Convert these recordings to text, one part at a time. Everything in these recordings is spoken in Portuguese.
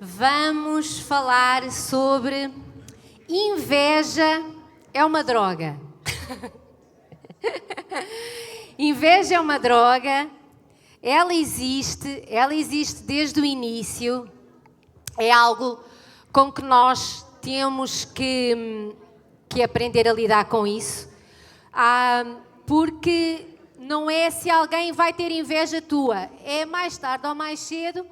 Vamos falar sobre inveja é uma droga. Inveja é uma droga, ela existe desde o início, é algo com que nós temos que aprender a lidar com isso, porque não é se alguém vai ter inveja tua, é mais tarde ou mais cedo,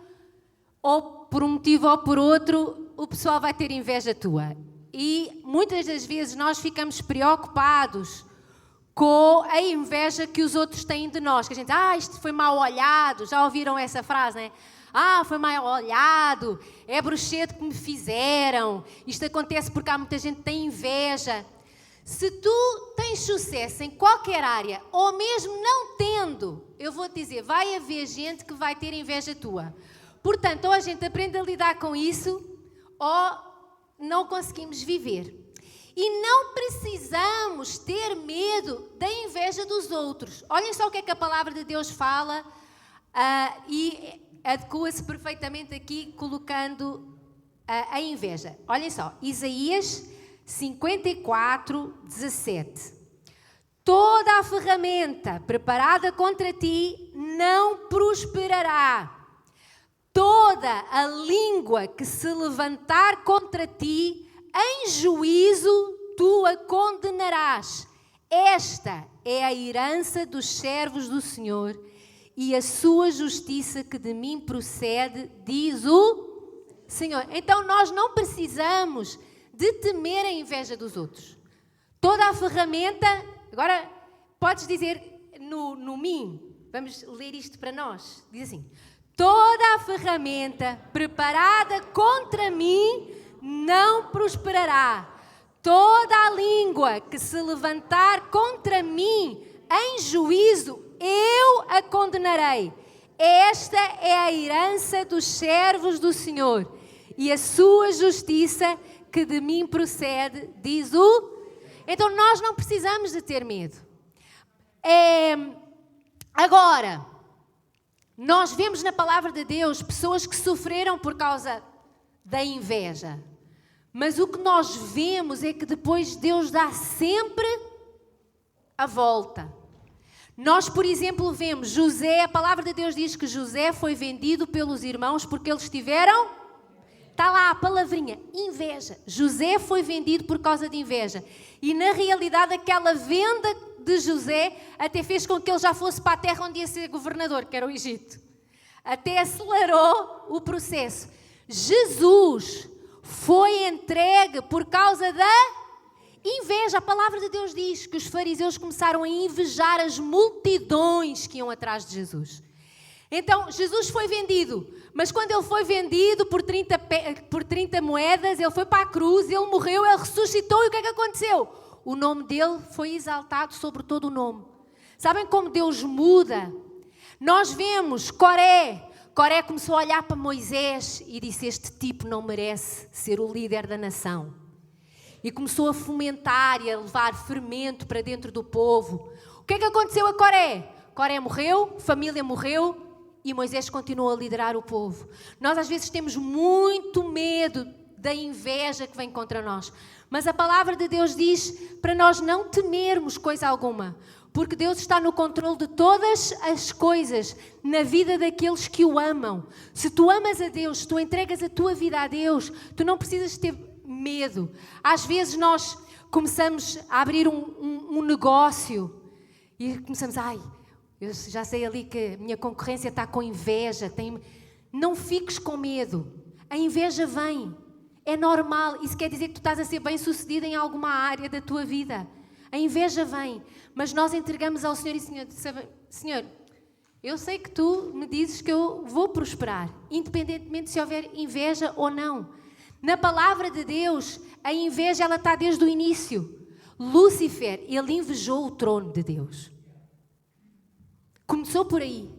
ou por um motivo ou por outro, o pessoal vai ter inveja tua. E muitas das vezes nós ficamos preocupados com a inveja que os outros têm de nós. Que a gente, isto foi mal olhado, já ouviram essa frase, né? Foi mal olhado, é bruxedo que me fizeram, isto acontece porque há muita gente que tem inveja. Se tu tens sucesso em qualquer área, ou mesmo não tendo, eu vou-te dizer, vai haver gente que vai ter inveja tua. Portanto, ou a gente aprende a lidar com isso, ou não conseguimos viver. E não precisamos ter medo da inveja dos outros. Olhem só o que é que a palavra de Deus fala e adequa-se perfeitamente aqui colocando a inveja. Olhem só, Isaías 54, 17. Toda a ferramenta preparada contra ti não prosperará. Toda a língua que se levantar contra ti, em juízo tu a condenarás. Esta é a herança dos servos do Senhor e a sua justiça que de mim procede, diz o Senhor. Então nós não precisamos de temer a inveja dos outros. Toda a ferramenta, agora podes dizer no mim, vamos ler isto para nós, diz assim: toda a ferramenta preparada contra mim não prosperará. Toda a língua que se levantar contra mim em juízo, eu a condenarei. Esta é a herança dos servos do Senhor e a sua justiça que de mim procede, diz o... Então nós não precisamos de ter medo. Agora, nós vemos na palavra de Deus pessoas que sofreram por causa da inveja. Mas o que nós vemos é que depois Deus dá sempre a volta. Nós, por exemplo, vemos José, a palavra de Deus diz que José foi vendido pelos irmãos porque eles tiveram... Está lá a palavrinha, inveja. José foi vendido por causa de inveja. E na realidade aquela venda de José até fez com que ele já fosse para a terra onde ia ser governador, que era o Egito. Até acelerou o processo. Jesus foi entregue por causa da inveja. A palavra de Deus diz que os fariseus começaram a invejar as multidões que iam atrás de Jesus. Então, Jesus foi vendido, mas quando ele foi vendido por 30 moedas, ele foi para a cruz, ele morreu, ele ressuscitou e o que é que aconteceu? O nome dele foi exaltado sobre todo o nome. Sabem como Deus muda? Nós vemos Coré começou a olhar para Moisés e disse: este tipo não merece ser o líder da nação. E começou a fomentar e a levar fermento para dentro do povo. O que é que aconteceu a Coré? Coré morreu, família morreu e Moisés continuou a liderar o povo. Nós às vezes temos muito medo da inveja que vem contra nós. Mas a palavra de Deus diz para nós não temermos coisa alguma. Porque Deus está no controle de todas as coisas na vida daqueles que o amam. Se tu amas a Deus, se tu entregas a tua vida a Deus, tu não precisas ter medo. Às vezes nós começamos a abrir um negócio e começamos, eu já sei ali que a minha concorrência está com inveja. Não fiques com medo. A inveja vem. É normal. Isso quer dizer que tu estás a ser bem-sucedido em alguma área da tua vida. A inveja vem. Mas nós entregamos ao Senhor e Senhor, eu sei que tu me dizes que eu vou prosperar, independentemente se houver inveja ou não. Na palavra de Deus, a inveja ela está desde o início. Lúcifer, ele invejou o trono de Deus. Começou por aí.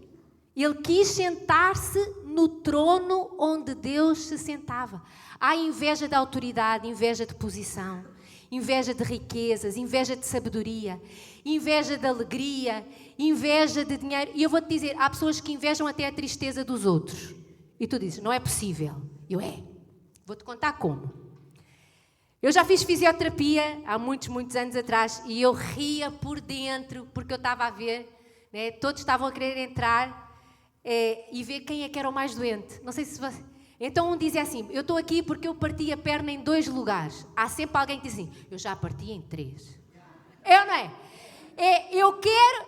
Ele quis sentar-se no trono onde Deus se sentava. Há inveja de autoridade, inveja de posição, inveja de riquezas, inveja de sabedoria, inveja de alegria, inveja de dinheiro. E eu vou-te dizer, há pessoas que invejam até a tristeza dos outros. E tu dizes, não é possível. Vou-te contar como. Eu já fiz fisioterapia há muitos anos atrás e eu ria por dentro porque eu estava a ver, né, todos estavam a querer entrar e ver quem é que era o mais doente. Não sei se você... Então um dizia assim, eu estou aqui porque eu parti a perna em 2 lugares. Há sempre alguém que diz assim, eu já parti em 3. Eu não é?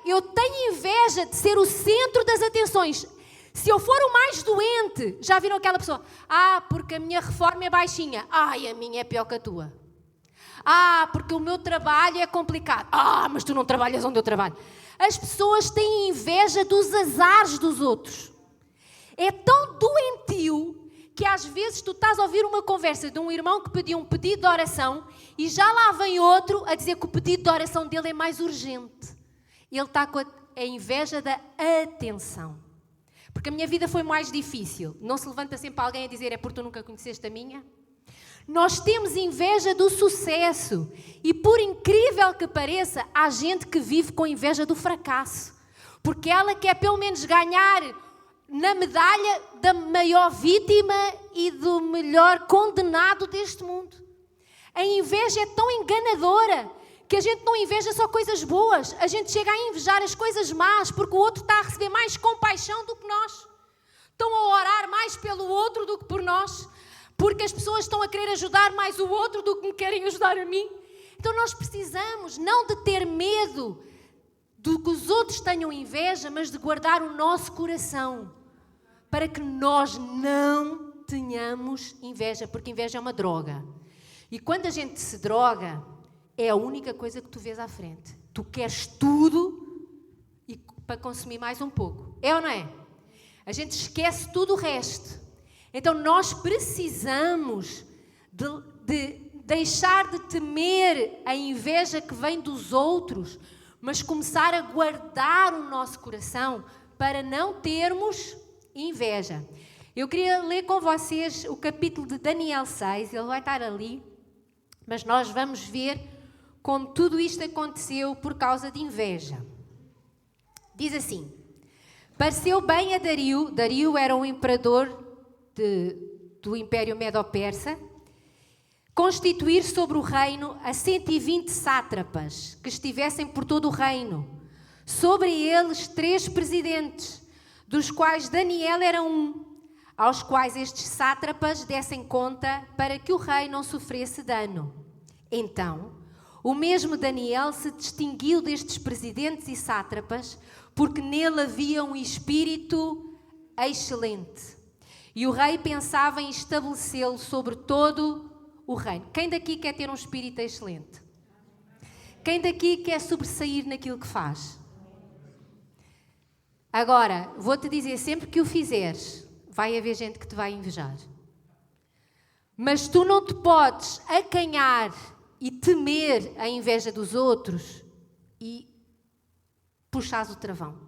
Eu tenho inveja de ser o centro das atenções. Se eu for o mais doente, já viram aquela pessoa? Porque a minha reforma é baixinha. A minha é pior que a tua. Porque o meu trabalho é complicado. Mas tu não trabalhas onde eu trabalho. As pessoas têm inveja dos azares dos outros. É tão doentio que às vezes tu estás a ouvir uma conversa de um irmão que pediu um pedido de oração e já lá vem outro a dizer que o pedido de oração dele é mais urgente. Ele está com a inveja da atenção. Porque a minha vida foi mais difícil. Não se levanta sempre alguém a dizer, é porque tu nunca conheceste a minha? Nós temos inveja do sucesso. E por incrível que pareça, há gente que vive com inveja do fracasso. Porque ela quer pelo menos ganhar na medalha da maior vítima e do melhor condenado deste mundo. A inveja é tão enganadora que a gente não inveja só coisas boas, a gente chega a invejar as coisas más, porque o outro está a receber mais compaixão do que nós. Estão a orar mais pelo outro do que por nós, porque as pessoas estão a querer ajudar mais o outro do que me querem ajudar a mim. Então nós precisamos não de ter medo do que os outros tenham inveja, mas de guardar o nosso coração, para que nós não tenhamos inveja, porque inveja é uma droga. E quando a gente se droga, é a única coisa que tu vês à frente. Tu queres tudo e para consumir mais um pouco. É ou não é? A gente esquece tudo o resto. Então nós precisamos de deixar de temer a inveja que vem dos outros, mas começar a guardar o nosso coração para não termos inveja. Eu queria ler com vocês o capítulo de Daniel 6, ele vai estar ali, mas nós vamos ver como tudo isto aconteceu por causa de inveja. Diz assim, pareceu bem a Dario era um imperador do Império Medo-Persa, constituir sobre o reino a 120 sátrapas que estivessem por todo o reino, sobre eles 3 presidentes, dos quais Daniel era um, aos quais estes sátrapas dessem conta para que o rei não sofresse dano. Então, o mesmo Daniel se distinguiu destes presidentes e sátrapas porque nele havia um espírito excelente. E o rei pensava em estabelecê-lo sobre todo o reino. Quem daqui quer ter um espírito excelente? Quem daqui quer sobressair naquilo que faz? Agora, vou-te dizer, sempre que o fizeres, vai haver gente que te vai invejar. Mas tu não te podes acanhar e temer a inveja dos outros e puxares o travão.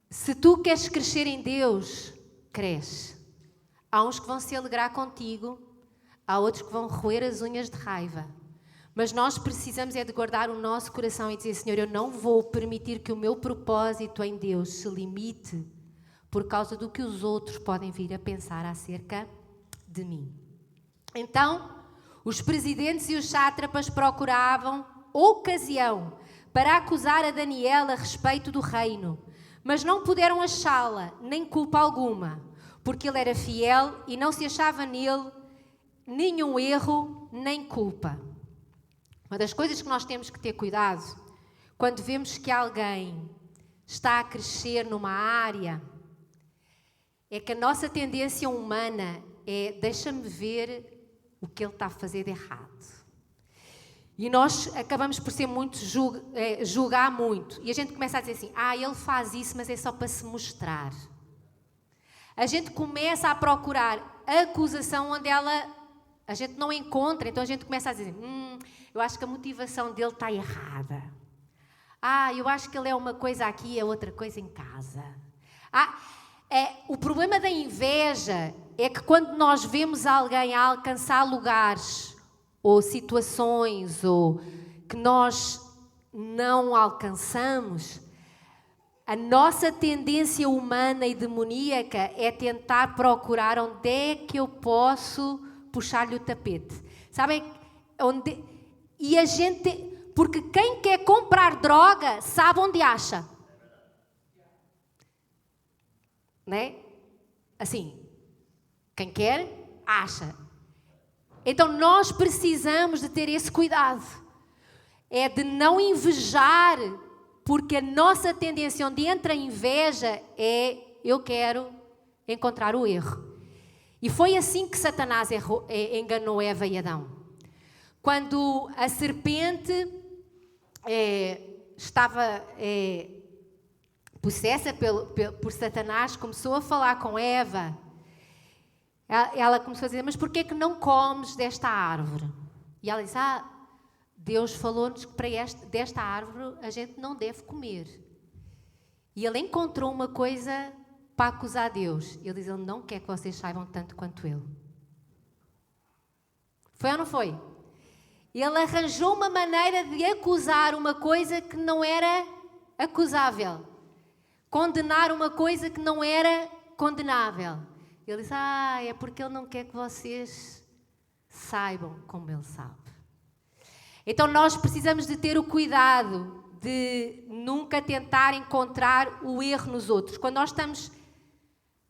Se tu queres crescer em Deus, cresce. Há uns que vão se alegrar contigo, há outros que vão roer as unhas de raiva. Mas nós precisamos de guardar o nosso coração e dizer, Senhor, eu não vou permitir que o meu propósito em Deus se limite por causa do que os outros podem vir a pensar acerca de mim. Então, os presidentes e os sátrapas procuravam ocasião para acusar a Daniel a respeito do reino, mas não puderam achá-la, nem culpa alguma, porque ele era fiel e não se achava nele nenhum erro nem culpa. Uma das coisas que nós temos que ter cuidado, quando vemos que alguém está a crescer numa área, é que a nossa tendência humana é, deixa-me ver o que ele está a fazer de errado. E nós acabamos por ser muito, julgar muito. E a gente começa a dizer assim, ele faz isso, mas é só para se mostrar. A gente começa a procurar a acusação onde a gente não encontra, então a gente começa a dizer, eu acho que a motivação dele está errada. Eu acho que ele é uma coisa aqui e é outra coisa em casa. O problema da inveja é que quando nós vemos alguém a alcançar lugares ou situações ou que nós não alcançamos, A nossa tendência humana e demoníaca é tentar procurar onde é que eu posso puxar-lhe o tapete. Sabem? E a gente... Porque quem quer comprar droga sabe onde acha. Né? Assim, quem quer, acha. Então nós precisamos de ter esse cuidado. É de não invejar, porque a nossa tendência onde entra a inveja é eu quero encontrar o erro. E foi assim que Satanás enganou Eva e Adão. Quando a serpente estava possessa por Satanás, começou a falar com Eva. Ela começou a dizer, mas porquê que não comes desta árvore? E ela disse, Deus falou-nos que desta árvore a gente não deve comer. E ele encontrou uma coisa para acusar Deus. Ele diz, ele não quer que vocês saibam tanto quanto ele. Foi ou não foi? Ele arranjou uma maneira de acusar uma coisa que não era acusável. Condenar uma coisa que não era condenável. Ele diz, é porque ele não quer que vocês saibam como ele sabe. Então nós precisamos de ter o cuidado de nunca tentar encontrar o erro nos outros. Quando nós estamos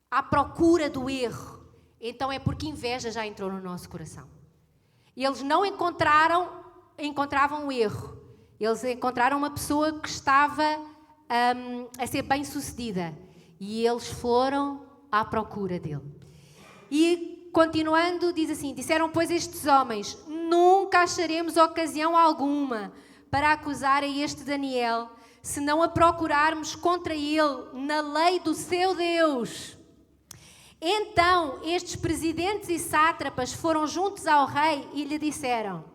à procura do erro, então é porque inveja já entrou no nosso coração. E eles não encontravam o erro. Eles encontraram uma pessoa que estava a ser bem-sucedida. E eles foram à procura dele. E continuando, diz assim, disseram, pois, estes homens, nunca acharemos ocasião alguma para acusar a este Daniel, se não a procurarmos contra ele na lei do seu Deus. Então, estes presidentes e sátrapas foram juntos ao rei e lhe disseram,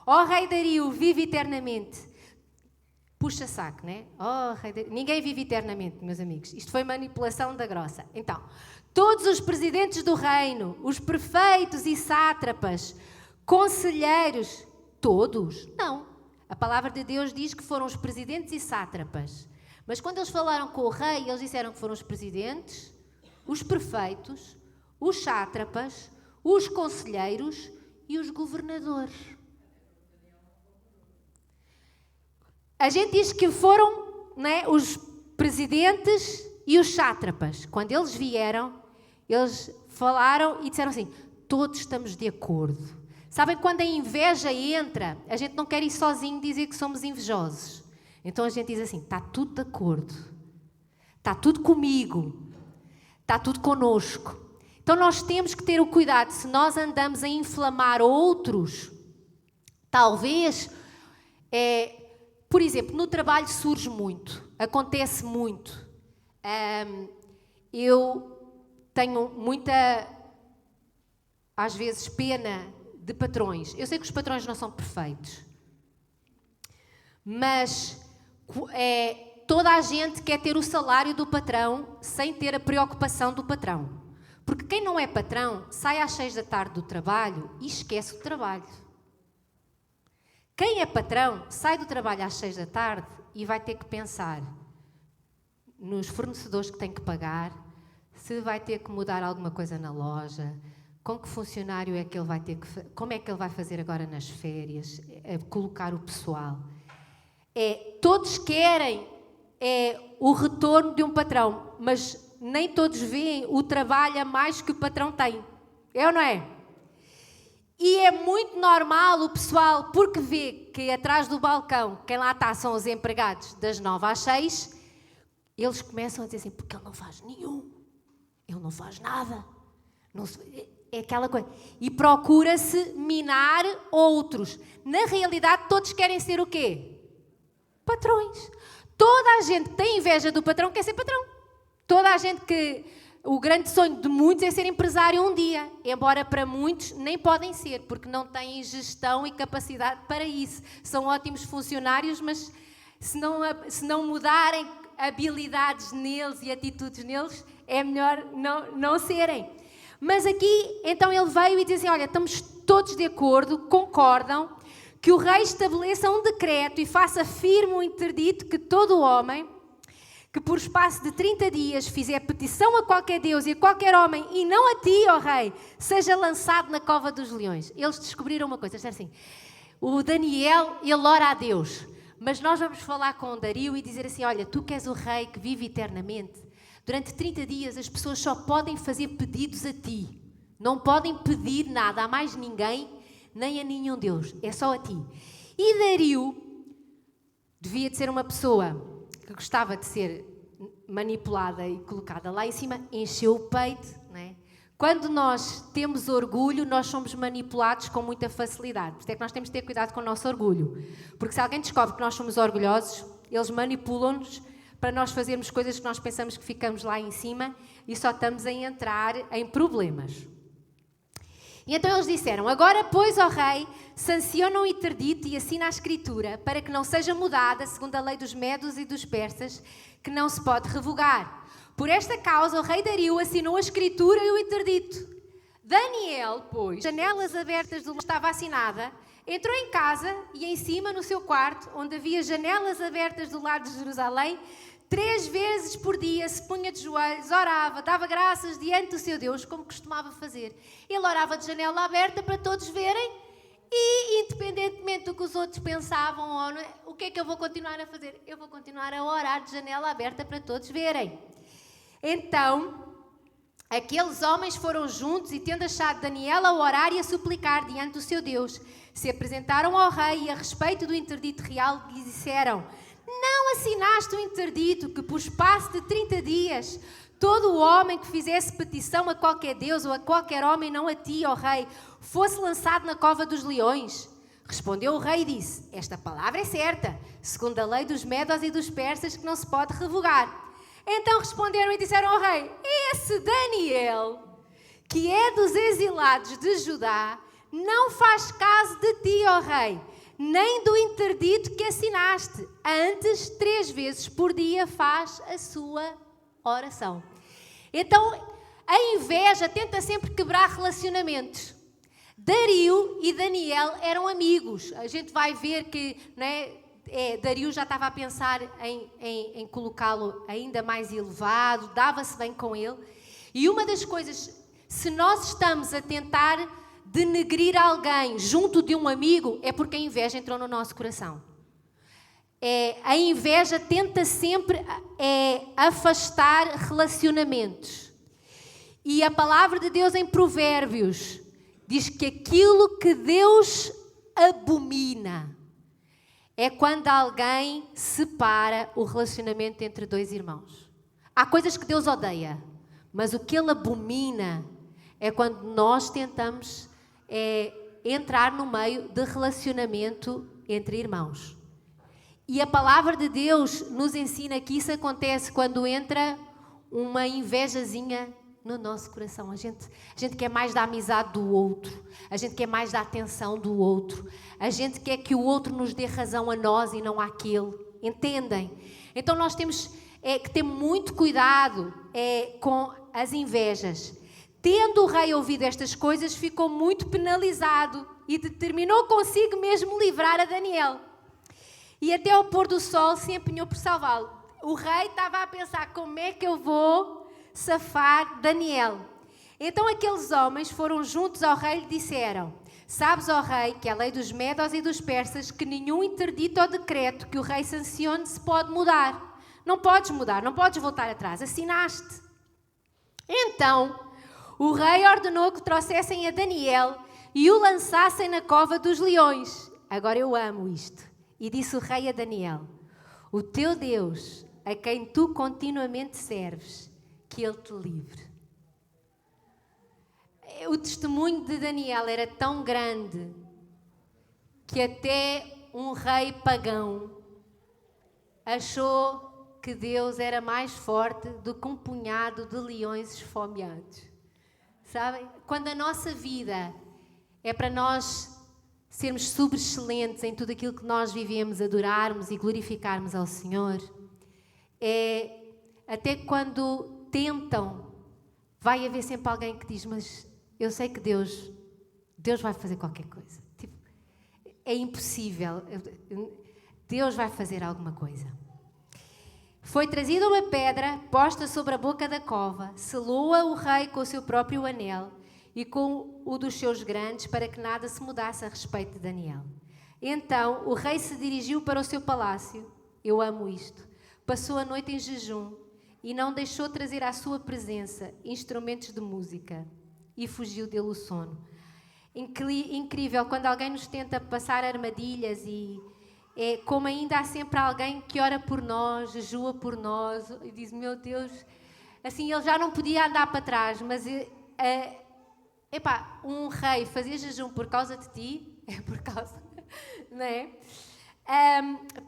ó rei Dario, vive eternamente. Puxa saco, né? Ninguém vive eternamente, meus amigos. Isto foi manipulação da grossa. Então, todos os presidentes do reino, os prefeitos e sátrapas, conselheiros, todos? Não. A palavra de Deus diz que foram os presidentes e sátrapas. Mas quando eles falaram com o rei, eles disseram que foram os presidentes, os prefeitos, os sátrapas, os conselheiros e os governadores. A gente diz que foram, né, os presidentes e os sátrapas. Quando eles vieram, eles falaram e disseram assim, todos estamos de acordo. Sabem, quando a inveja entra, a gente não quer ir sozinho dizer que somos invejosos. Então a gente diz assim, está tudo de acordo. Está tudo comigo. Está tudo connosco. Então nós temos que ter o cuidado, se nós andamos a inflamar outros, talvez, por exemplo, no trabalho surge muito, acontece muito. Eu tenho muita, às vezes, pena de patrões. Eu sei que os patrões não são perfeitos, mas toda a gente quer ter o salário do patrão sem ter a preocupação do patrão. Porque quem não é patrão sai às 6 da tarde do trabalho e esquece o trabalho. Quem é patrão sai do trabalho às 6 da tarde e vai ter que pensar nos fornecedores que tem que pagar, se vai ter que mudar alguma coisa na loja, com que funcionário é que ele vai ter que... Como é que ele vai fazer agora nas férias? Colocar o pessoal. Todos querem o retorno de um patrão, mas nem todos veem o trabalho a mais que o patrão tem. É ou não é? E é muito normal o pessoal, porque vê que atrás do balcão, quem lá está são os empregados das 9 às 6, eles começam a dizer assim, porque ele não faz nenhum, ele não faz nada. Não se... É aquela coisa. E procura-se minar outros. Na realidade, todos querem ser o quê? Patrões. Toda a gente que tem inveja do patrão quer ser patrão. Toda a gente que... O grande sonho de muitos é ser empresário um dia. Embora para muitos nem podem ser, porque não têm gestão e capacidade para isso. São ótimos funcionários, mas se não mudarem habilidades neles e atitudes neles, é melhor não serem. Mas aqui, então ele veio e disse assim, olha, estamos todos de acordo, concordam, que o rei estabeleça um decreto e faça firme o interdito que todo homem que por espaço de 30 dias fizer petição a qualquer Deus e a qualquer homem, e não a ti, ó rei, seja lançado na cova dos leões. Eles descobriram uma coisa, assim, o Daniel, ele ora a Deus, mas nós vamos falar com o Dario e dizer assim, olha, tu que és o rei que vive eternamente, durante 30 dias as pessoas só podem fazer pedidos a ti, não podem pedir nada a mais ninguém, nem a nenhum Deus, é só a ti. E Dario devia de ser uma pessoa que gostava de ser manipulada e colocada lá em cima, encheu o peito, não é? Quando nós temos orgulho, nós somos manipulados com muita facilidade. Por isso é que nós temos de ter cuidado com o nosso orgulho. Porque se alguém descobre que nós somos orgulhosos, eles manipulam-nos para nós fazermos coisas que nós pensamos que ficamos lá em cima e só estamos a entrar em problemas. E então eles disseram, agora, pois, ó rei, sanciona o interdito e assina a escritura, para que não seja mudada, segundo a lei dos medos e dos persas, que não se pode revogar. Por esta causa, o rei Dario assinou a escritura e o interdito. Daniel, pois, janelas abertas do estava assinada, entrou em casa e em cima, no seu quarto, onde havia janelas abertas do lado de Jerusalém, 3 vezes por dia se punha de joelhos, orava, dava graças diante do seu Deus, como costumava fazer. Ele orava de janela aberta para todos verem e, independentemente do que os outros pensavam, o que é que eu vou continuar a fazer? Eu vou continuar a orar de janela aberta para todos verem. Então, aqueles homens foram juntos e, tendo achado Daniel a orar e a suplicar diante do seu Deus, se apresentaram ao rei e, a respeito do interdito real, lhe disseram: não assinaste o interdito que, por espaço de 30 dias, todo o homem que fizesse petição a qualquer Deus ou a qualquer homem, não a ti, ó rei, fosse lançado na cova dos leões? Respondeu o rei e disse: esta palavra é certa, segundo a lei dos medos e dos persas, que não se pode revogar. Então responderam e disseram ao rei: esse Daniel, que é dos exilados de Judá, não faz caso de ti, ó rei, nem do interdito que assinaste. Antes, 3 vezes por dia faz a sua oração. Então, a inveja tenta sempre quebrar relacionamentos. Dario e Daniel eram amigos. A gente vai ver que, Dario já estava a pensar em colocá-lo ainda mais elevado, dava-se bem com ele. E uma das coisas, se nós estamos a tentar denegrir alguém junto de um amigo, é porque a inveja entrou no nosso coração. A inveja tenta sempre afastar relacionamentos. E a palavra de Deus em Provérbios diz que aquilo que Deus abomina é quando alguém separa o relacionamento entre 2 irmãos. Há coisas que Deus odeia, mas o que Ele abomina é quando nós tentamos entrar no meio de relacionamento entre irmãos. E a palavra de Deus nos ensina que isso acontece quando entra uma invejazinha no nosso coração. A gente quer mais da amizade do outro, a gente quer mais da atenção do outro, a gente quer que o outro nos dê razão a nós e não àquele. Entendem? Então nós temos que ter muito cuidado com as invejas. Tendo o rei ouvido estas coisas, ficou muito penalizado e determinou consigo mesmo livrar a Daniel. E até ao pôr do sol se empenhou por salvá-lo. O rei estava a pensar: como é que eu vou safar Daniel? Então aqueles homens foram juntos ao rei e lhe disseram: sabes, ó rei, que a lei dos medos e dos persas, que nenhum interdito ou decreto que o rei sancione se pode mudar. Não podes mudar, não podes voltar atrás, assinaste. Então o rei ordenou que trouxessem a Daniel e o lançassem na cova dos leões. Agora eu amo isto. E disse o rei a Daniel: o teu Deus, a quem tu continuamente serves, que ele te livre. O testemunho de Daniel era tão grande que até um rei pagão achou que Deus era mais forte do que um punhado de leões esfomeados. Sabem? Quando a nossa vida é para nós sermos sobreexcelentes em tudo aquilo que nós vivemos, adorarmos e glorificarmos ao Senhor, até quando tentam, vai haver sempre alguém que diz: mas eu sei que Deus vai fazer qualquer coisa. Tipo, é impossível. Deus vai fazer alguma coisa. Foi trazida uma pedra posta sobre a boca da cova, selou-a o rei com o seu próprio anel e com o dos seus grandes, para que nada se mudasse a respeito de Daniel. Então o rei se dirigiu para o seu palácio. Eu amo isto. Passou a noite em jejum e não deixou trazer à sua presença instrumentos de música, e fugiu dele o sono. Incrível quando alguém nos tenta passar armadilhas, e é como ainda há sempre alguém que ora por nós, jejua por nós e diz: meu Deus, assim, ele já não podia andar para trás, mas um rei fazer jejum por causa de ti, é por causa, não é?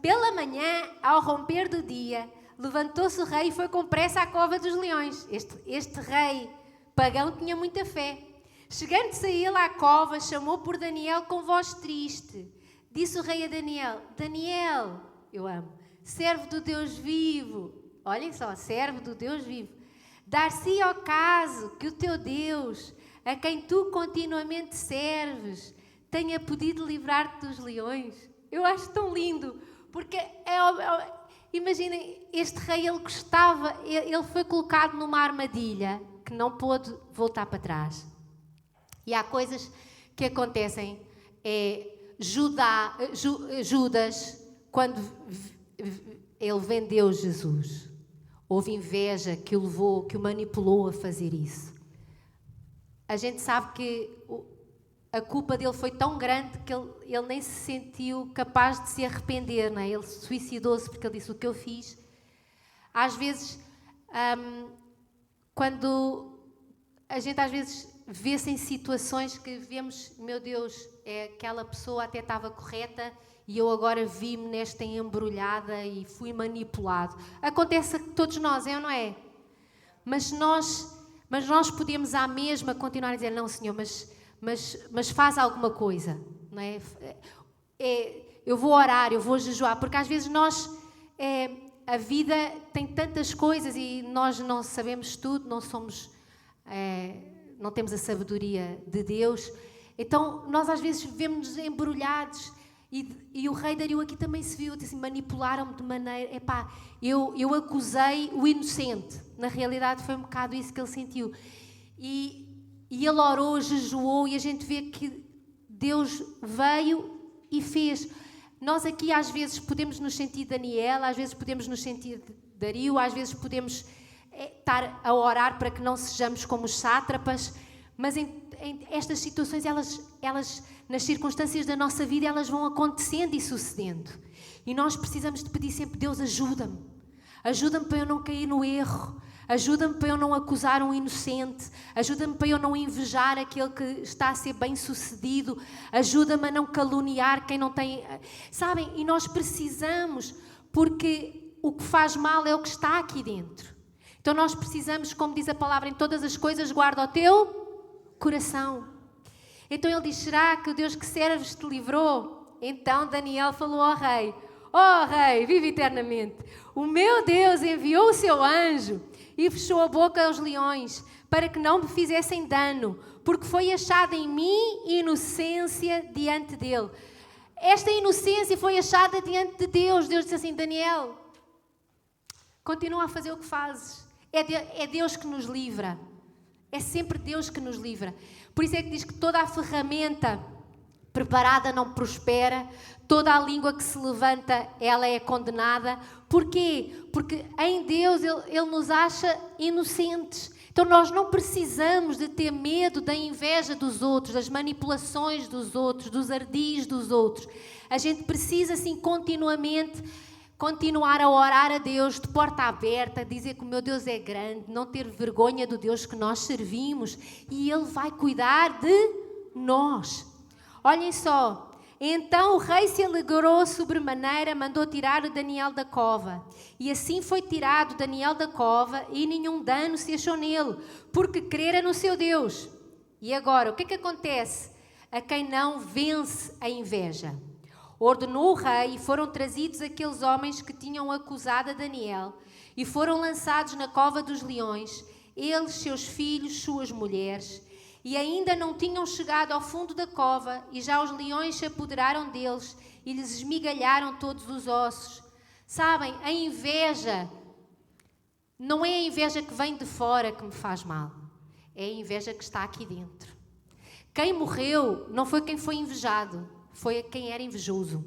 Pela manhã, ao romper do dia, levantou-se o rei e foi com pressa à cova dos leões. Este rei pagão tinha muita fé. Chegando-se a ele à cova, chamou por Daniel com voz triste. Disse o rei a Daniel: Daniel, eu amo, servo do Deus vivo. Olhem só, servo do Deus vivo. Dar-se ao caso que o teu Deus, a quem tu continuamente serves, tenha podido livrar-te dos leões. Eu acho tão lindo, porque imaginem, este rei, ele gostava, ele foi colocado numa armadilha que não pôde voltar para trás. E há coisas que acontecem. Judas, quando ele vendeu Jesus, houve inveja que o levou, que o manipulou a fazer isso. A gente sabe que a culpa dele foi tão grande que ele nem se sentiu capaz de se arrepender, não é? Ele suicidou-se porque ele disse: o que eu fiz. Às vezes, quando a gente às vezes vê-se em situações que vemos, meu Deus, aquela pessoa até estava correta e eu agora vi-me nesta embrulhada e fui manipulado. Acontece a todos nós, é ou não é? Mas nós podemos à mesma continuar a dizer: não, Senhor, mas faz alguma coisa, não é? Eu vou orar, eu vou jejuar, porque às vezes a vida tem tantas coisas e nós não sabemos tudo, não temos a sabedoria de Deus. Então nós às vezes vemos-nos embrulhados, e o rei Dario aqui também se viu, assim, manipularam-me de maneira, eu acusei o inocente. Na realidade foi um bocado isso que ele sentiu, e ele orou, jejuou, e a gente vê que Deus veio e fez. Nós aqui às vezes podemos nos sentir Daniel, às vezes podemos nos sentir Dario, às vezes podemos estar a orar para que não sejamos como os sátrapas, mas em estas situações, elas nas circunstâncias da nossa vida, elas vão acontecendo e sucedendo. E nós precisamos de pedir sempre: Deus, ajuda-me. Ajuda-me para eu não cair no erro. Ajuda-me para eu não acusar um inocente. Ajuda-me para eu não invejar aquele que está a ser bem-sucedido. Ajuda-me a não caluniar quem não tem... Sabem? E nós precisamos, porque o que faz mal é o que está aqui dentro. Então nós precisamos, como diz a palavra, em todas as coisas guarda o teu coração. Então ele diz: será que o Deus que serves te livrou? Então Daniel falou ao rei: ó rei, vive eternamente. O meu Deus enviou o seu anjo e fechou a boca aos leões, para que não me fizessem dano, porque foi achada em mim inocência diante dele. Esta inocência foi achada diante de Deus. Deus disse assim: Daniel, continua a fazer o que fazes. É Deus que nos livra. É sempre Deus que nos livra. Por isso é que diz que toda a ferramenta preparada não prospera, toda a língua que se levanta, ela é condenada. Porquê? Porque em Deus Ele nos acha inocentes. Então nós não precisamos de ter medo da inveja dos outros, das manipulações dos outros, dos ardis dos outros. A gente precisa, assim, continuamente continuar a orar a Deus de porta aberta, dizer que o meu Deus é grande, não ter vergonha do Deus que nós servimos, e Ele vai cuidar de nós. Olhem só, então o rei se alegrou sobremaneira, mandou tirar o Daniel da cova, e assim foi tirado Daniel da cova, e nenhum dano se achou nele, porque crera no seu Deus. E agora, o que é que acontece a quem não vence a inveja? Ordenou o rei, e foram trazidos aqueles homens que tinham acusado a Daniel, e foram lançados na cova dos leões, eles, seus filhos, suas mulheres, e ainda não tinham chegado ao fundo da cova, e já os leões se apoderaram deles, e lhes esmigalharam todos os ossos. Sabem, a inveja Não é a inveja que vem de fora que me faz mal. É a inveja que está aqui dentro. Quem morreu não foi quem foi invejado, foi quem era invejoso.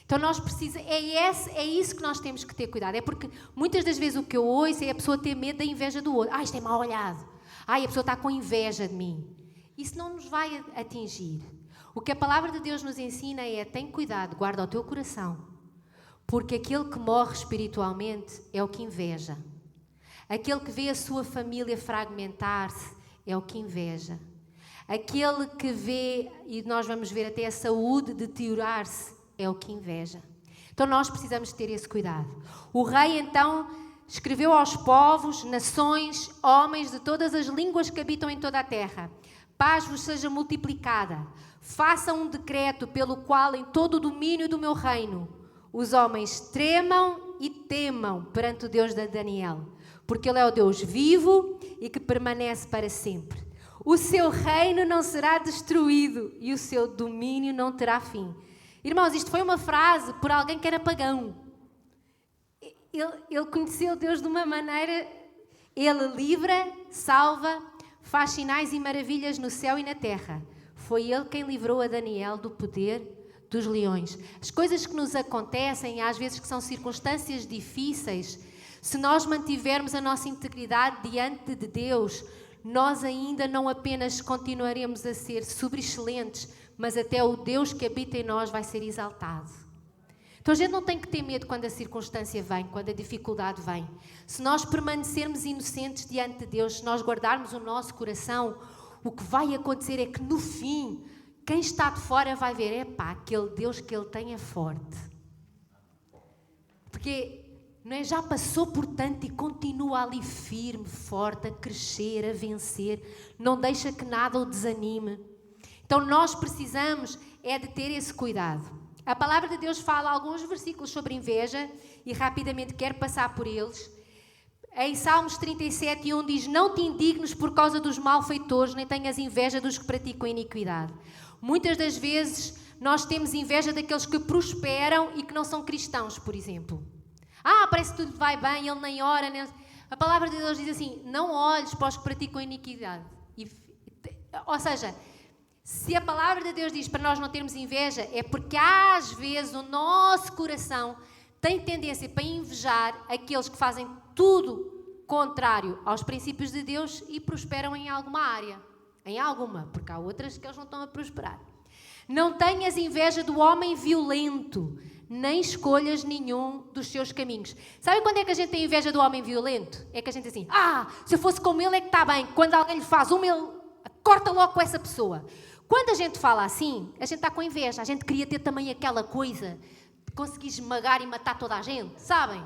Então nós precisamos, é isso que nós temos que ter cuidado. É porque muitas das vezes o que eu ouço é a pessoa ter medo da inveja do outro. Isto é mal olhado. A pessoa está com inveja de mim. Isso não nos vai atingir. O que a palavra de Deus nos ensina é: tem cuidado, guarda o teu coração. Porque aquele que morre espiritualmente é o que inveja. Aquele que vê a sua família fragmentar-se é o que inveja. Aquele que vê, e nós vamos ver até a saúde deteriorar-se, é o que inveja. Então nós precisamos ter esse cuidado. O rei então escreveu aos povos, nações, homens de todas as línguas que habitam em toda a terra: paz vos seja multiplicada. Façam um decreto pelo qual em todo o domínio do meu reino os homens tremam e temam perante o Deus de Daniel, porque Ele é o Deus vivo e que permanece para sempre. O seu reino não será destruído e o seu domínio não terá fim. Irmãos, isto foi uma frase por alguém que era pagão. Ele conheceu Deus de uma maneira... Ele livra, salva, faz sinais e maravilhas no céu e na terra. Foi Ele quem livrou a Daniel do poder dos leões. As coisas que nos acontecem, às vezes que são circunstâncias difíceis, se nós mantivermos a nossa integridade diante de Deus, nós ainda não apenas continuaremos a ser sobreexcelentes, mas até o Deus que habita em nós vai ser exaltado. Então a gente não tem que ter medo quando a circunstância vem, quando a dificuldade vem. Se nós permanecermos inocentes diante de Deus, se nós guardarmos o nosso coração, o que vai acontecer é que no fim, quem está de fora vai ver: aquele Deus que Ele tem é forte. Porque não é, já passou por tanto e continua ali firme, forte, a crescer, a vencer, não deixa que nada o desanime. Então nós precisamos de ter esse cuidado. A palavra de Deus fala alguns versículos sobre inveja e rapidamente quero passar por eles. Em Salmos 37:1 diz: não te indignes por causa dos malfeitores, nem tenhas inveja dos que praticam iniquidade. Muitas das vezes nós temos inveja daqueles que prosperam e que não são cristãos, por exemplo. Parece que tudo vai bem, ele nem ora. Nem... A palavra de Deus diz assim: não olhes para os que praticam iniquidade. Ou seja, se a palavra de Deus diz para nós não termos inveja, é porque às vezes o nosso coração tem tendência para invejar aqueles que fazem tudo contrário aos princípios de Deus e prosperam em alguma área. Em alguma, porque há outras que eles não estão a prosperar. Não tenhas inveja do homem violento, nem escolhas nenhum dos seus caminhos. Sabe quando é que a gente tem inveja do homem violento? É que a gente diz assim: se eu fosse como ele é que está bem. Quando alguém lhe faz uma, ele corta logo com essa pessoa. Quando a gente fala assim, a gente está com inveja. A gente queria ter também aquela coisa de conseguir esmagar e matar toda a gente, sabem?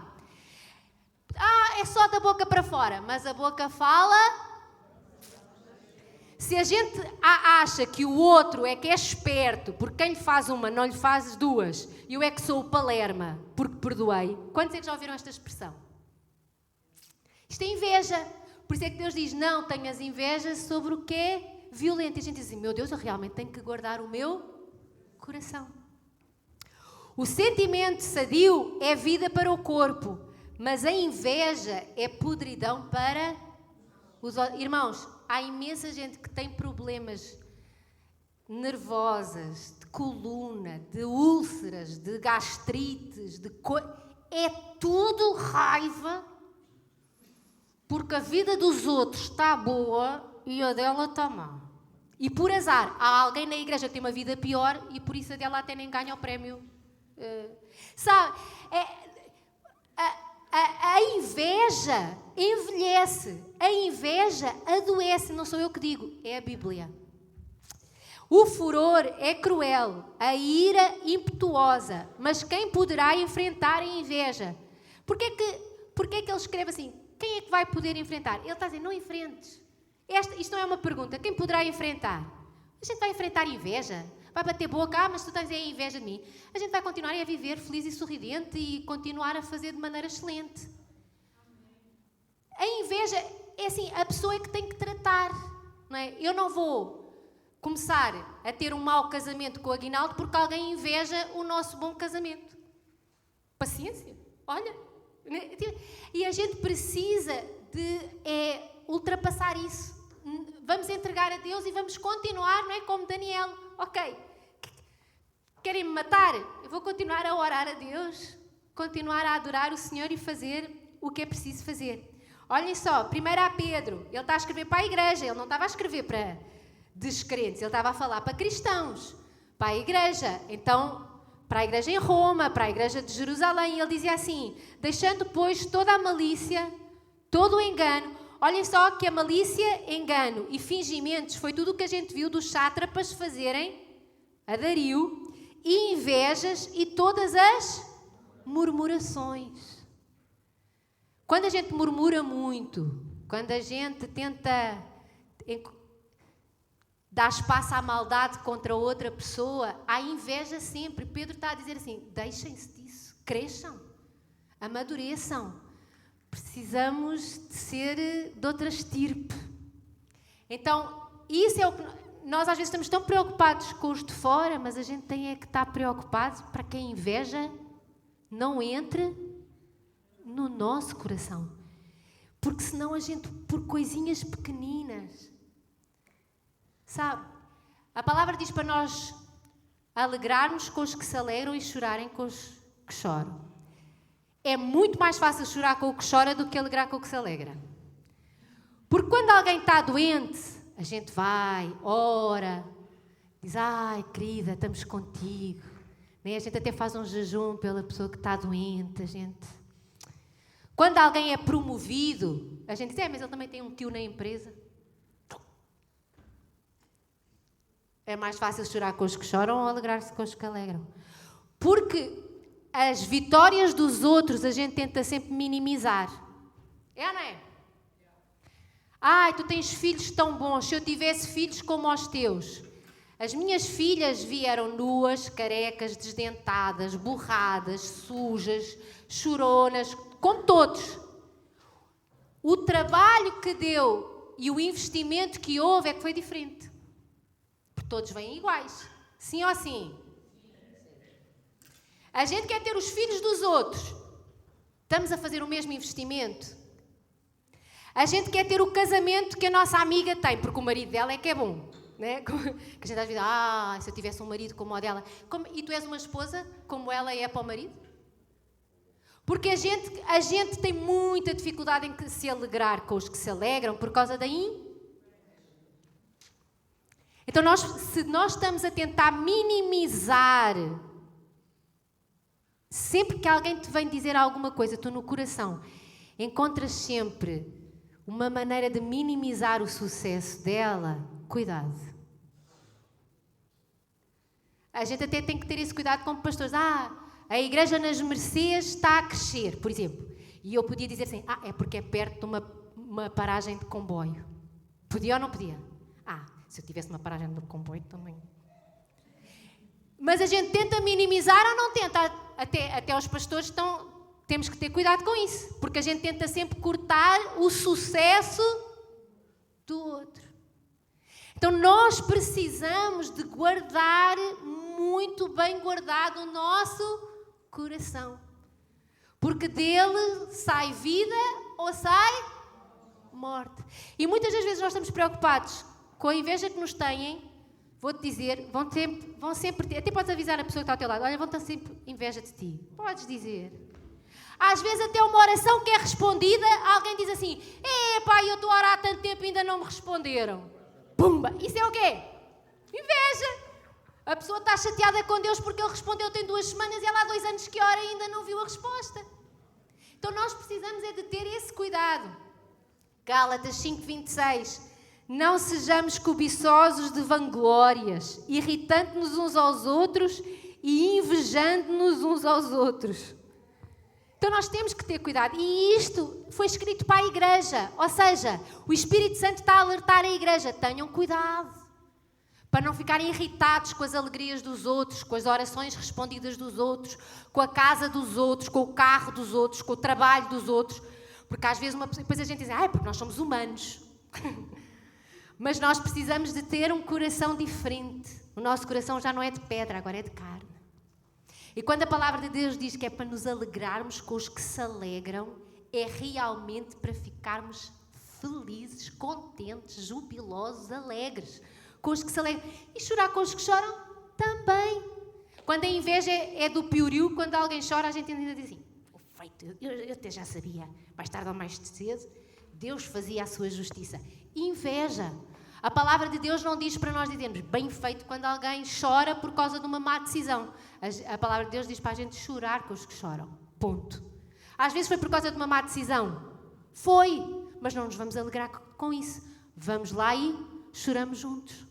É só da boca para fora, mas a boca fala... Se a gente acha que o outro é que é esperto, porque quem lhe faz uma não lhe faz duas, e eu é que sou o Palerma, porque perdoei. Quantos é que já ouviram esta expressão? Isto é inveja. Por isso é que Deus diz: não tenhas inveja sobre o que é violento. E a gente diz assim: meu Deus, eu realmente tenho que guardar o meu coração. O sentimento sadio é vida para o corpo, mas a inveja é podridão para os... Irmãos, há imensa gente que tem problemas nervosas, de coluna, de úlceras, de gastrites, é tudo raiva, porque a vida dos outros está boa e a dela está má. E por azar, há alguém na igreja que tem uma vida pior e por isso a dela até nem ganha o prémio. Sabe, a inveja envelhece, a inveja adoece, não sou eu que digo, é a Bíblia. O furor é cruel, a ira impetuosa, mas quem poderá enfrentar a inveja? Porquê que ele escreve assim? Quem é que vai poder enfrentar? Ele está a dizer: não enfrentes. Isto não é uma pergunta. Quem poderá enfrentar? A gente vai enfrentar inveja? Vai bater boca? Mas tu tens a inveja de mim. A gente vai continuar a viver feliz e sorridente e continuar a fazer de maneira excelente. A inveja é assim, a pessoa é que tem que tratar, não é? Eu não vou começar a ter um mau casamento com o Aguinaldo porque alguém inveja o nosso bom casamento. Paciência. Olha, E a gente precisa de ultrapassar isso. Vamos entregar a Deus e vamos continuar, não é? Como Daniel. Ok, querem me matar? Eu vou continuar a orar a Deus, continuar a adorar o Senhor e fazer o que é preciso fazer. Olhem só, primeiro há Pedro, ele está a escrever para a igreja, ele não estava a escrever para descrentes, ele estava a falar para cristãos, para a igreja. Então, para a igreja em Roma, para a igreja de Jerusalém, ele dizia assim: deixando, pois, toda a malícia, todo o engano. Olhem só que a malícia, engano e fingimentos foi tudo o que a gente viu dos sátrapas fazerem a Dario, e invejas e todas as murmurações. Quando a gente murmura muito, quando a gente tenta dar espaço à maldade contra outra pessoa, há inveja sempre. Pedro está a dizer assim: deixem-se disso, cresçam, amadureçam. Precisamos de ser de outra estirpe. Então, isso é o que nós às vezes estamos tão preocupados com os de fora, mas a gente tem que estar preocupado para que a inveja não entre no nosso coração. Porque senão a gente, por coisinhas pequeninas, sabe? A palavra diz para nós alegrarmos com os que se alegram e chorarem com os que choram. É muito mais fácil chorar com o que chora do que alegrar com o que se alegra. Porque quando alguém está doente, a gente vai, ora, diz: ai, querida, estamos contigo. A gente até faz um jejum pela pessoa que está doente. Quando alguém é promovido, a gente diz: mas ele também tem um tio na empresa. É mais fácil chorar com os que choram ou alegrar-se com os que alegram. Porque as vitórias dos outros a gente tenta sempre minimizar. É ou não é? Ai, tu tens filhos tão bons, se eu tivesse filhos como os teus. As minhas filhas vieram nuas, carecas, desdentadas, borradas, sujas, choronas, como todos. O trabalho que deu e o investimento que houve é que foi diferente. Porque todos vêm iguais. Sim ou sim? A gente quer ter os filhos dos outros. Estamos a fazer o mesmo investimento? A gente quer ter o casamento que a nossa amiga tem, porque o marido dela é que é bom. Né? Que a gente às vezes, se eu tivesse um marido como o dela. E tu és uma esposa como ela é para o marido? Porque a gente tem muita dificuldade em se alegrar com os que se alegram por causa da Então, se nós estamos a tentar minimizar, sempre que alguém te vem dizer alguma coisa, tu no coração encontras sempre uma maneira de minimizar o sucesso dela, cuidado. A gente até tem que ter esse cuidado como pastores. A igreja nas Mercês está a crescer, por exemplo. E eu podia dizer assim, é porque é perto de uma paragem de comboio. Podia ou não podia? Se eu tivesse uma paragem de comboio também. Mas a gente tenta minimizar ou não tenta? Até os pastores temos que ter cuidado com isso. Porque a gente tenta sempre cortar o sucesso do outro. Então nós precisamos de guardar, muito bem guardado, o nosso coração. Porque dele sai vida ou sai morte. E muitas das vezes nós estamos preocupados com a inveja que nos têm. Vou-te dizer, vão sempre ter, até podes avisar a pessoa que está ao teu lado: olha, vão ter sempre inveja de ti. Podes dizer. Às vezes até uma oração que é respondida, alguém diz assim: eu estou a orar há tanto tempo e ainda não me responderam. Pumba! Isso é o quê? Inveja! A pessoa está chateada com Deus porque Ele respondeu tem 2 semanas e ela há 2 anos que ora e ainda não viu a resposta. Então nós precisamos de ter esse cuidado. Gálatas 5:26. Não sejamos cobiçosos de vanglórias, irritando-nos uns aos outros e invejando-nos uns aos outros. Então nós temos que ter cuidado. E isto foi escrito para a igreja. Ou seja, o Espírito Santo está a alertar a igreja. Tenham cuidado. Para não ficarem irritados com as alegrias dos outros, com as orações respondidas dos outros, com a casa dos outros, com o carro dos outros, com o trabalho dos outros. Porque às vezes depois a gente diz, porque nós somos humanos. Mas nós precisamos de ter um coração diferente. O nosso coração já não é de pedra, agora é de carne. E quando a palavra de Deus diz que é para nos alegrarmos com os que se alegram, é realmente para ficarmos felizes, contentes, jubilosos, alegres, com os que se alegram. E chorar com os que choram também. Quando a inveja é do pioriu, quando alguém chora, a gente ainda diz assim, feito, eu até já sabia, mais tarde ou mais cedo, Deus fazia a sua justiça. Inveja. A palavra de Deus não diz para nós dizermos bem feito quando alguém chora por causa de uma má decisão. A palavra de Deus diz para a gente chorar com os que choram. Ponto. Às vezes foi por causa de uma má decisão. Foi. Mas não nos vamos alegrar com isso. Vamos lá e choramos juntos.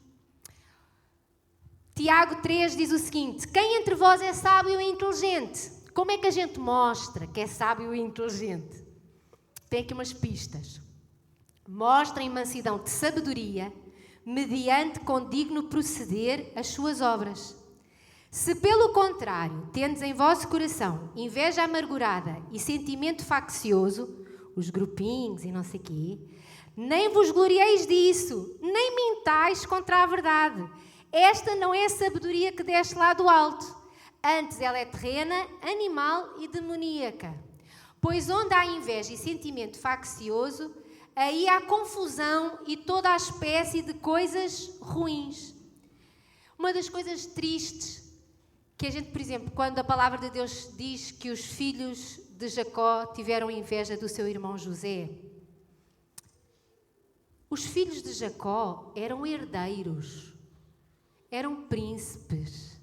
Tiago 3 diz o seguinte: quem entre vós é sábio e inteligente? Como é que a gente mostra que é sábio e inteligente? Tem aqui umas pistas. Mostrem mansidão de sabedoria, mediante com digno proceder as suas obras. Se pelo contrário tendes em vosso coração inveja amargurada e sentimento faccioso, os grupinhos e não sei quê, nem vos glorieis disso, nem mintais contra a verdade. Esta não é a sabedoria que desce lá do alto, antes ela é terrena, animal e demoníaca. Pois onde há inveja e sentimento faccioso, aí há confusão e toda a espécie de coisas ruins. Uma das coisas tristes que a gente, por exemplo, quando a palavra de Deus diz que os filhos de Jacó tiveram inveja do seu irmão José, os filhos de Jacó eram herdeiros, eram príncipes,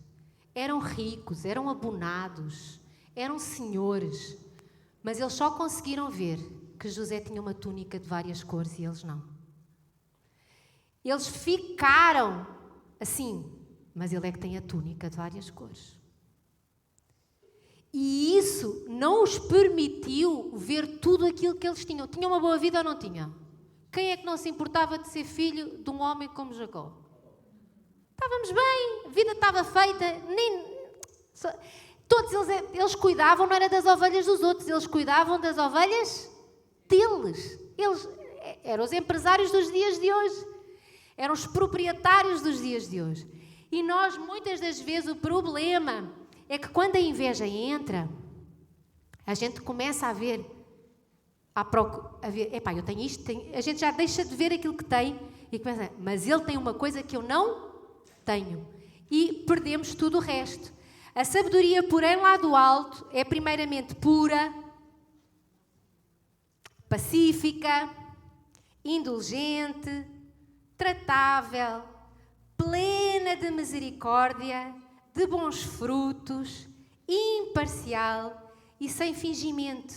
eram ricos, eram abonados, eram senhores, mas eles só conseguiram ver que José tinha uma túnica de várias cores e eles não. Eles ficaram assim, mas ele é que tem a túnica de várias cores. E isso não os permitiu ver tudo aquilo que eles tinham. Tinham uma boa vida ou não tinham? Quem é que não se importava de ser filho de um homem como Jacó? Estávamos bem, a vida estava feita, todos eles cuidavam, não era das ovelhas dos outros, eles cuidavam das ovelhas deles. Eles eram os empresários dos dias de hoje, eram os proprietários dos dias de hoje. E nós, muitas das vezes, o problema é que quando a inveja entra, a gente começa a ver, epá, eu tenho isto, a gente já deixa de ver aquilo que tem e começa, mas ele tem uma coisa que eu não tenho. E perdemos tudo o resto. A sabedoria, porém, lá do alto, é primeiramente pura, pacífica, indulgente, tratável, plena de misericórdia, de bons frutos, imparcial e sem fingimento.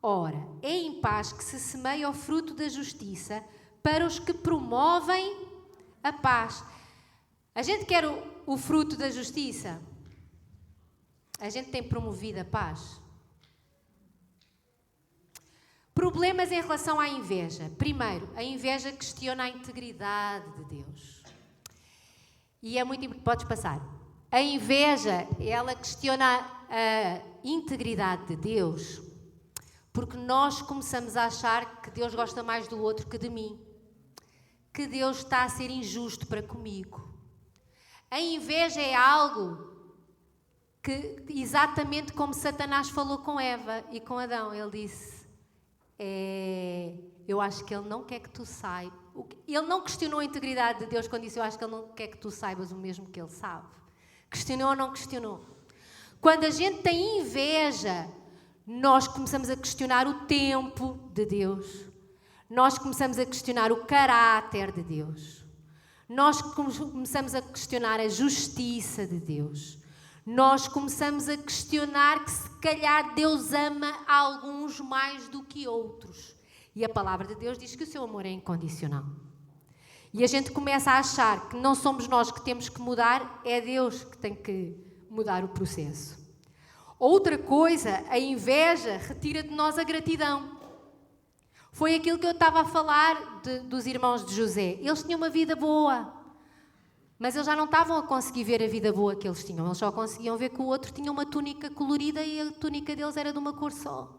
Ora, é em paz que se semeia o fruto da justiça para os que promovem a paz. A gente quer o fruto da justiça? A gente tem promovido a paz? Problemas em relação à inveja. Primeiro, a inveja questiona a integridade de Deus. E é muito importante, podes passar. A inveja, ela questiona a integridade de Deus, porque nós começamos a achar que Deus gosta mais do outro que de mim, que Deus está a ser injusto para comigo. A inveja é algo que, exatamente como Satanás falou com Eva e com Adão, ele disse, eu acho que ele não quer que tu saibas. Ele não questionou a integridade de Deus quando disse, eu acho que ele não quer que tu saibas o mesmo que ele sabe. Questionou ou não questionou? Quando a gente tem inveja, nós começamos a questionar o tempo de Deus. Nós começamos a questionar o caráter de Deus. Nós começamos a questionar a justiça de Deus. Nós começamos a questionar que se calhar Deus ama alguns mais do que outros. E a palavra de Deus diz que o seu amor é incondicional. E a gente começa a achar que não somos nós que temos que mudar, é Deus que tem que mudar o processo. Outra coisa, a inveja retira de nós a gratidão. Foi aquilo que eu estava a falar dos irmãos de José. Eles tinham uma vida boa, mas eles já não estavam a conseguir ver a vida boa que eles tinham. Eles só conseguiam ver que o outro tinha uma túnica colorida e a túnica deles era de uma cor só.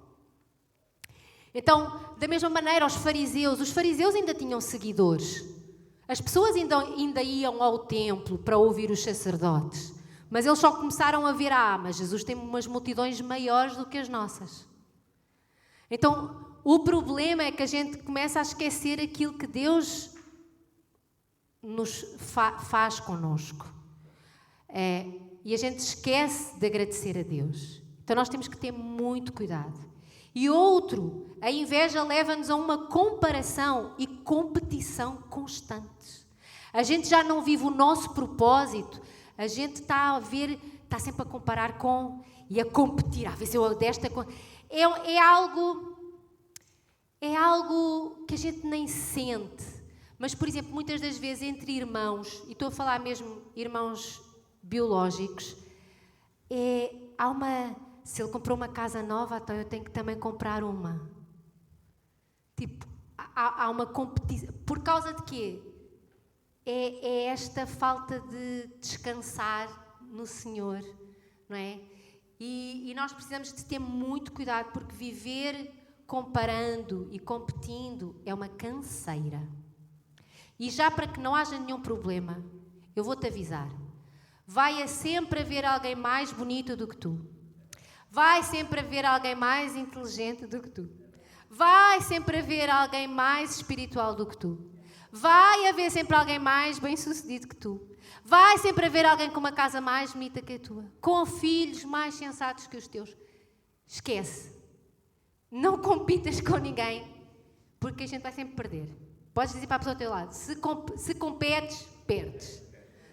Então, da mesma maneira, os fariseus ainda tinham seguidores. As pessoas ainda iam ao templo para ouvir os sacerdotes, Mas eles só começaram a ver, mas Jesus tem umas multidões maiores do que as nossas. Então, o problema é que a gente começa a esquecer aquilo que Deus nos faz connosco. E a gente esquece de agradecer a Deus. Então, nós temos que ter muito cuidado. E outro, a inveja leva-nos a uma comparação e competição constantes. A gente já não vive o nosso propósito, a gente está sempre a comparar com e a competir. A ver se eu desta... É algo que a gente nem sente. Mas, por exemplo, muitas das vezes entre irmãos, e estou a falar mesmo irmãos biológicos, se ele comprou uma casa nova, então eu tenho que também comprar uma. Tipo, há uma competição. Por causa de quê? É esta falta de descansar no Senhor, não é? E nós precisamos de ter muito cuidado, porque viver comparando e competindo é uma canseira. E já para que não haja nenhum problema, eu vou-te avisar. Vai sempre haver alguém mais bonito do que tu. Vai sempre haver alguém mais inteligente do que tu. Vai sempre haver alguém mais espiritual do que tu. Vai haver sempre alguém mais bem-sucedido que tu. Vai sempre haver alguém com uma casa mais bonita que a tua. Com filhos mais sensatos que os teus. Esquece. Não compitas com ninguém, porque a gente vai sempre perder. Podes dizer para a pessoa ao teu lado, se competes, perdes.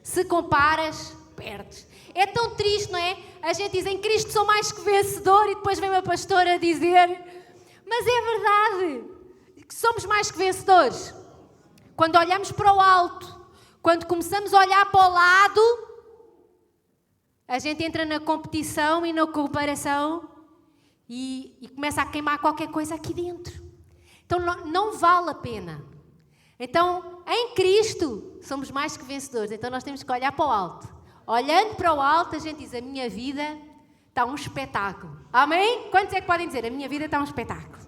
Se comparas, perdes. É tão triste, não é? A gente diz, em Cristo sou mais que vencedor, e depois vem uma pastora dizer, mas é verdade, que somos mais que vencedores. Quando olhamos para o alto, quando começamos a olhar para o lado, a gente entra na competição e na comparação e começa a queimar qualquer coisa aqui dentro. Então não vale a pena. Então, em Cristo, somos mais que vencedores. Então nós temos que olhar para o alto. Olhando para o alto, a gente diz, a minha vida está um espetáculo. Amém? Quantos é que podem dizer, a minha vida está um espetáculo?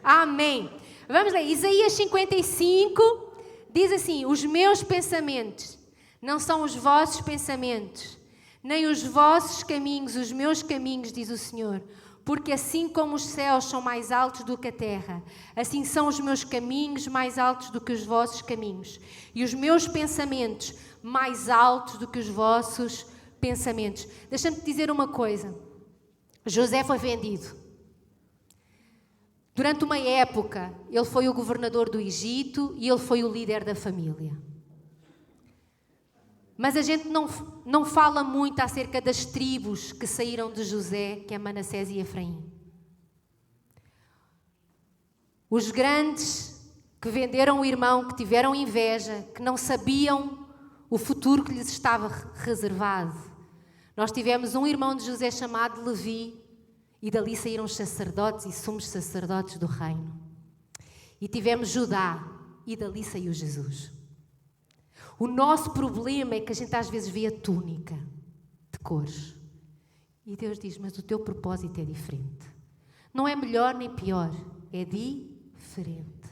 Amém. Vamos ler, Isaías 55... Diz assim, os meus pensamentos não são os vossos pensamentos, nem os vossos caminhos, os meus caminhos, diz o Senhor. Porque assim como os céus são mais altos do que a terra, assim são os meus caminhos mais altos do que os vossos caminhos. E os meus pensamentos mais altos do que os vossos pensamentos. Deixa-me te dizer uma coisa. José foi vendido. Durante uma época, ele foi o governador do Egito e ele foi o líder da família. Mas a gente não fala muito acerca das tribos que saíram de José, que é Manassés e Efraim. Os grandes que venderam o irmão, que tiveram inveja, que não sabiam o futuro que lhes estava reservado. Nós tivemos um irmão de José chamado Levi, e dali saíram os sacerdotes e sumos sacerdotes do reino. E tivemos Judá, e dali saiu Jesus. O nosso problema é que a gente às vezes vê a túnica de cores. E Deus diz, mas o teu propósito é diferente. Não é melhor nem pior, é diferente.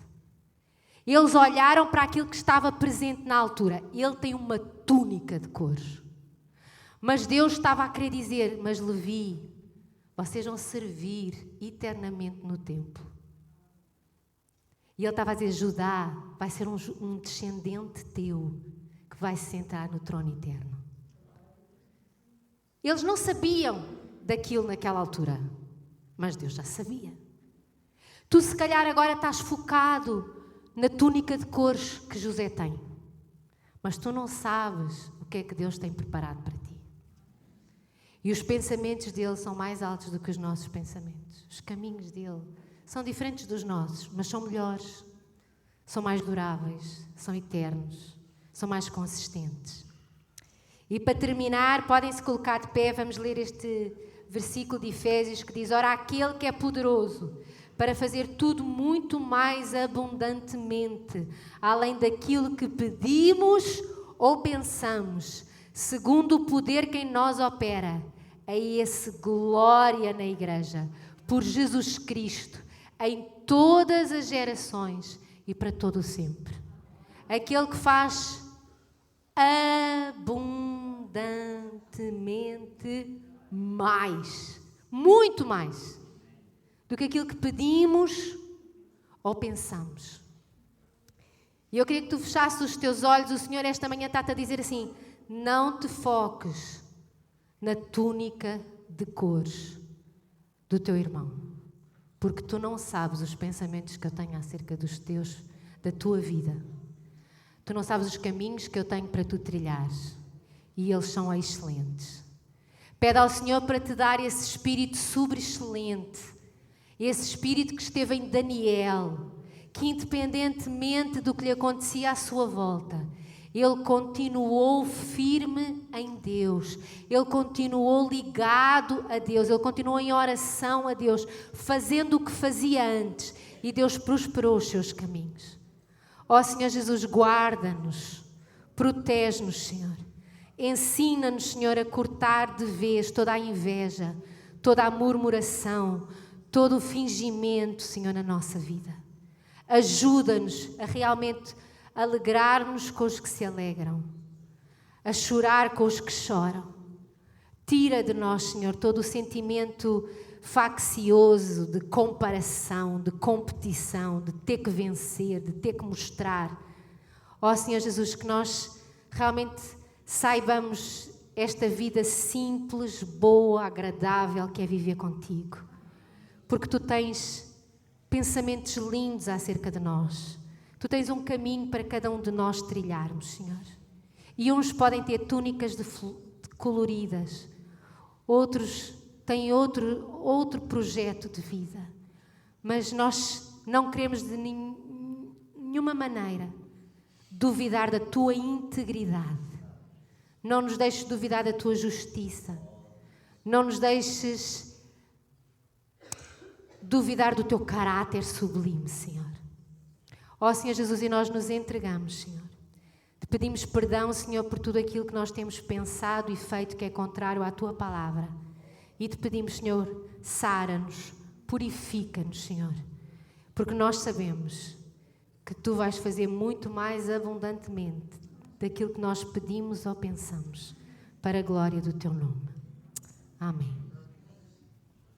Eles olharam para aquilo que estava presente na altura. Ele tem uma túnica de cores. Mas Deus estava a querer dizer, mas Levi, vocês vão servir eternamente no templo. E ele estava a dizer, Judá vai ser um descendente teu que vai se sentar no trono eterno. Eles não sabiam daquilo naquela altura, mas Deus já sabia. Tu se calhar agora estás focado na túnica de cores que José tem, mas tu não sabes o que é que Deus tem preparado para ti. E os pensamentos dele são mais altos do que os nossos pensamentos. Os caminhos dele são diferentes dos nossos, mas são melhores, são mais duráveis, são eternos, são mais consistentes. E para terminar, podem-se colocar de pé, vamos ler este versículo de Efésios que diz, ora, aquele que é poderoso para fazer tudo muito mais abundantemente, além daquilo que pedimos ou pensamos, segundo o poder que em nós opera, a esse glória na Igreja, por Jesus Cristo, em todas as gerações e para todo o sempre. Aquele que faz abundante abundantemente mais, muito mais, do que aquilo que pedimos ou pensamos. E eu queria que tu fechasses os teus olhos. O Senhor esta manhã está-te a dizer assim: não te foques na túnica de cores do teu irmão, porque tu não sabes os pensamentos que eu tenho acerca da tua vida. Tu não sabes os caminhos que eu tenho para tu trilhares, e eles são excelentes. Pede ao Senhor para te dar esse espírito sobreexcelente, esse espírito que esteve em Daniel, que independentemente do que lhe acontecia à sua volta, ele continuou firme em Deus, ele continuou ligado a Deus, ele continuou em oração a Deus, fazendo o que fazia antes, e Deus prosperou os seus caminhos. Ó Senhor Jesus, guarda-nos, protege-nos, Senhor. Ensina-nos, Senhor, a cortar de vez toda a inveja, toda a murmuração, todo o fingimento, Senhor, na nossa vida. Ajuda-nos a realmente alegrar-nos com os que se alegram, a chorar com os que choram. Tira de nós, Senhor, todo o sentimento faccioso de comparação, de competição, de ter que vencer, de ter que mostrar. Ó Senhor Jesus, que nós realmente saibamos esta vida simples, boa, agradável que é viver contigo. Porque tu tens pensamentos lindos acerca de nós. Tu tens um caminho para cada um de nós trilharmos, Senhor. E uns podem ter túnicas coloridas, outros têm outro projeto de vida. Mas nós não queremos de nenhuma maneira duvidar da tua integridade. Não nos deixes duvidar da tua justiça. Não nos deixes duvidar do teu caráter sublime, Senhor. Ó Senhor Jesus, e nós nos entregamos, Senhor. Te pedimos perdão, Senhor, por tudo aquilo que nós temos pensado e feito que é contrário à tua palavra. E te pedimos, Senhor, sara-nos, purifica-nos, Senhor. Porque nós sabemos que tu vais fazer muito mais abundantemente daquilo que nós pedimos ou pensamos, para a glória do teu nome. Amém.